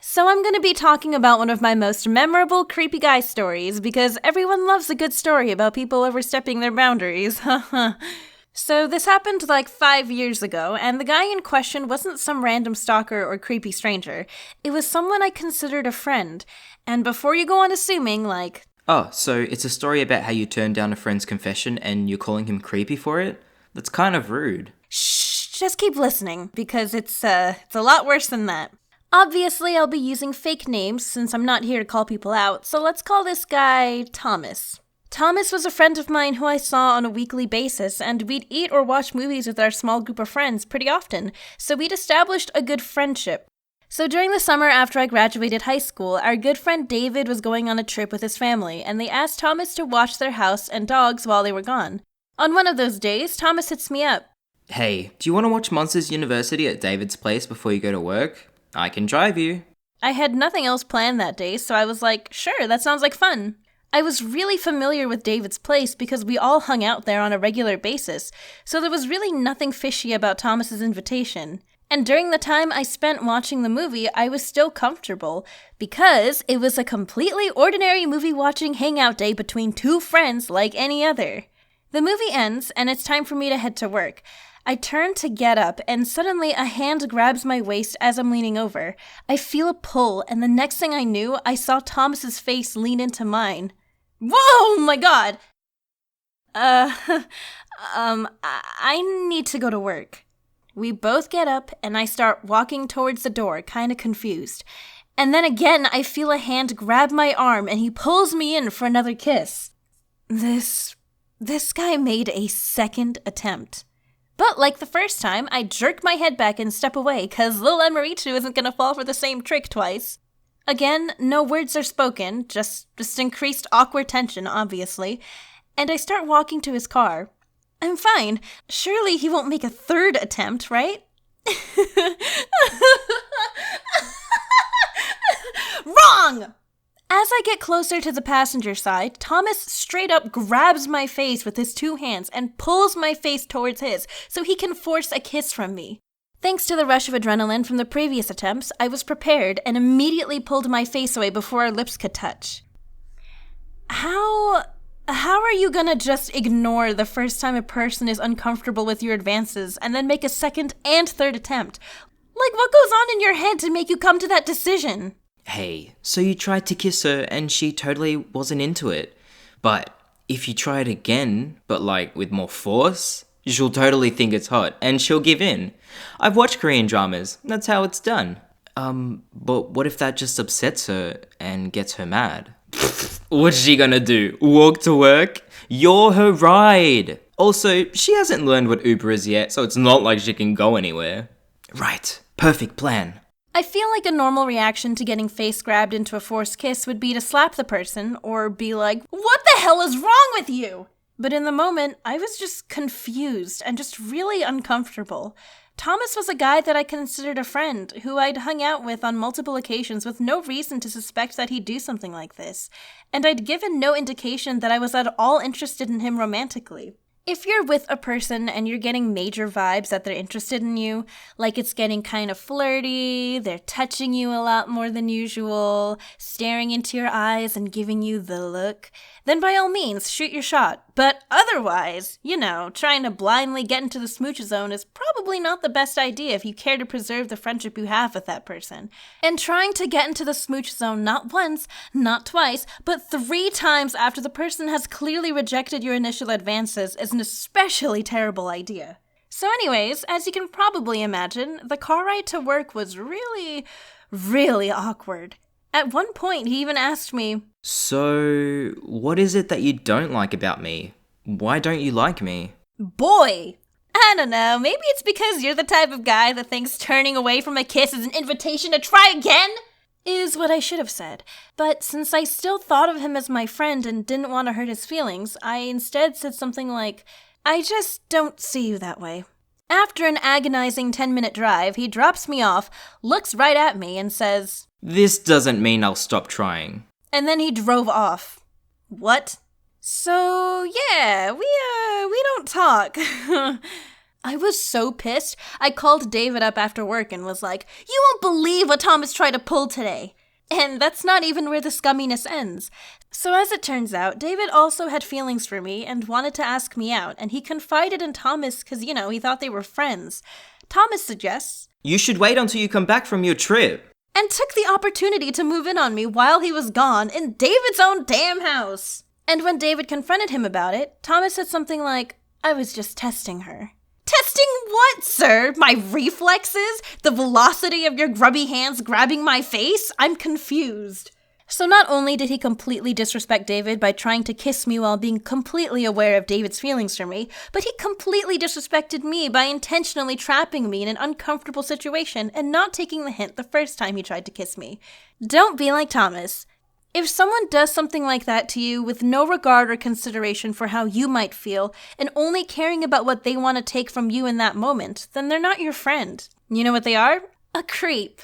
So I'm going to be talking about one of my most memorable creepy guy stories because everyone loves a good story about people overstepping their boundaries. So this happened like 5 years ago, and the guy in question wasn't some random stalker or creepy stranger. It was someone I considered a friend. And before you go on assuming, like... Oh, so it's a story about how you turned down a friend's confession and you're calling him creepy for it? That's kind of rude. Shh, just keep listening, because it's a lot worse than that. Obviously, I'll be using fake names since I'm not here to call people out, so let's call this guy Thomas. Thomas was a friend of mine who I saw on a weekly basis, and we'd eat or watch movies with our small group of friends pretty often, so we'd established a good friendship. So during the summer after I graduated high school, our good friend David was going on a trip with his family, and they asked Thomas to watch their house and dogs while they were gone. On one of those days, Thomas hits me up. Hey, do you want to watch Monsters University at David's place before you go to work? I can drive you. I had nothing else planned that day, so I was like, sure, that sounds like fun. I was really familiar with David's place because we all hung out there on a regular basis, so there was really nothing fishy about Thomas's invitation. And during the time I spent watching the movie, I was still comfortable, because it was a completely ordinary movie-watching hangout day between two friends like any other. The movie ends, and it's time for me to head to work. I turn to get up, and suddenly a hand grabs my waist as I'm leaning over. I feel a pull, and the next thing I knew, I saw Thomas's face lean into mine. Whoa, my God! I need to go to work. We both get up, and I start walking towards the door, kinda confused. And then again, I feel a hand grab my arm, and he pulls me in for another kiss. This guy made a second attempt. But like the first time, I jerk my head back and step away, cause little Emirichu isn't gonna fall for the same trick twice. Again, no words are spoken, just increased awkward tension, obviously, and I start walking to his car. I'm fine. Surely he won't make a third attempt, right? Wrong! As I get closer to the passenger side, Thomas straight up grabs my face with his two hands and pulls my face towards his so he can force a kiss from me. Thanks to the rush of adrenaline from the previous attempts, I was prepared and immediately pulled my face away before our lips could touch. How are you gonna just ignore the first time a person is uncomfortable with your advances and then make a second and third attempt? Like, what goes on in your head to make you come to that decision? Hey, so you tried to kiss her and she totally wasn't into it. But if you try it again, but like with more force, she'll totally think it's hot and she'll give in. I've watched Korean dramas, that's how it's done. But what if that just upsets her and gets her mad? What's she gonna do? Walk to work? You're her ride! Also, she hasn't learned what Uber is yet, so it's not like she can go anywhere. Right, perfect plan. I feel like a normal reaction to getting face grabbed into a forced kiss would be to slap the person or be like, "What the hell is wrong with you?" But in the moment, I was just confused and just really uncomfortable. Thomas was a guy that I considered a friend, who I'd hung out with on multiple occasions with no reason to suspect that he'd do something like this, and I'd given no indication that I was at all interested in him romantically. If you're with a person and you're getting major vibes that they're interested in you, like it's getting kind of flirty, they're touching you a lot more than usual, staring into your eyes and giving you the look, then by all means, shoot your shot. But otherwise, trying to blindly get into the smooch zone is probably not the best idea if you care to preserve the friendship you have with that person. And trying to get into the smooch zone not once, not twice, but 3 times after the person has clearly rejected your initial advances is an especially terrible idea. So anyways, as you can probably imagine, the car ride to work was really, really awkward. At one point, he even asked me, "So, what is it that you don't like about me? Why don't you like me?" Boy! I don't know, maybe it's because you're the type of guy that thinks turning away from a kiss is an invitation to try again? Is what I should have said. But since I still thought of him as my friend and didn't want to hurt his feelings, I instead said something like, "I just don't see you that way." After an agonizing 10-minute drive, he drops me off, looks right at me, and says, "This doesn't mean I'll stop trying." And then he drove off. What? So, yeah, we don't talk. I was so pissed, I called David up after work and was like, "You won't believe what Thomas tried to pull today." And that's not even where the scumminess ends. So as it turns out, David also had feelings for me and wanted to ask me out, and he confided in Thomas because, he thought they were friends. Thomas suggests, "You should wait until you come back from your trip." And took the opportunity to move in on me while he was gone in David's own damn house. And when David confronted him about it, Thomas said something like, "I was just testing her." Testing what, sir? My reflexes? The velocity of your grubby hands grabbing my face? I'm confused. So not only did he completely disrespect David by trying to kiss me while being completely aware of David's feelings for me, but he completely disrespected me by intentionally trapping me in an uncomfortable situation and not taking the hint the first time he tried to kiss me. Don't be like Thomas. If someone does something like that to you with no regard or consideration for how you might feel, and only caring about what they want to take from you in that moment, then they're not your friend. You know what they are? A creep.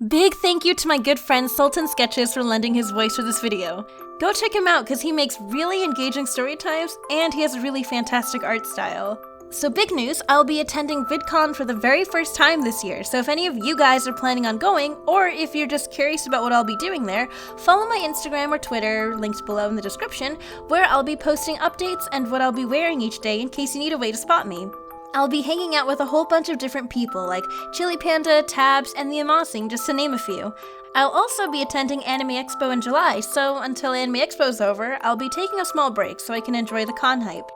Big thank you to my good friend Sultan Sketches for lending his voice for this video. Go check him out because he makes really engaging story times and he has a really fantastic art style. So big news, I'll be attending vidcon for the very first time this year, so if any of you guys are planning on going, or if you're just curious about what I'll be doing there, follow my Instagram or Twitter, linked below in the description, where I'll be posting updates and what I'll be wearing each day in case you need a way to spot me. I'll be hanging out with a whole bunch of different people, like Chili Panda, Tabs, and the Amassing, just to name a few. I'll also be attending Anime Expo in July, so until Anime Expo's over, I'll be taking a small break so I can enjoy the con hype.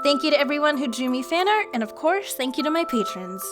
Thank you to everyone who drew me fan art, and of course, thank you to my patrons.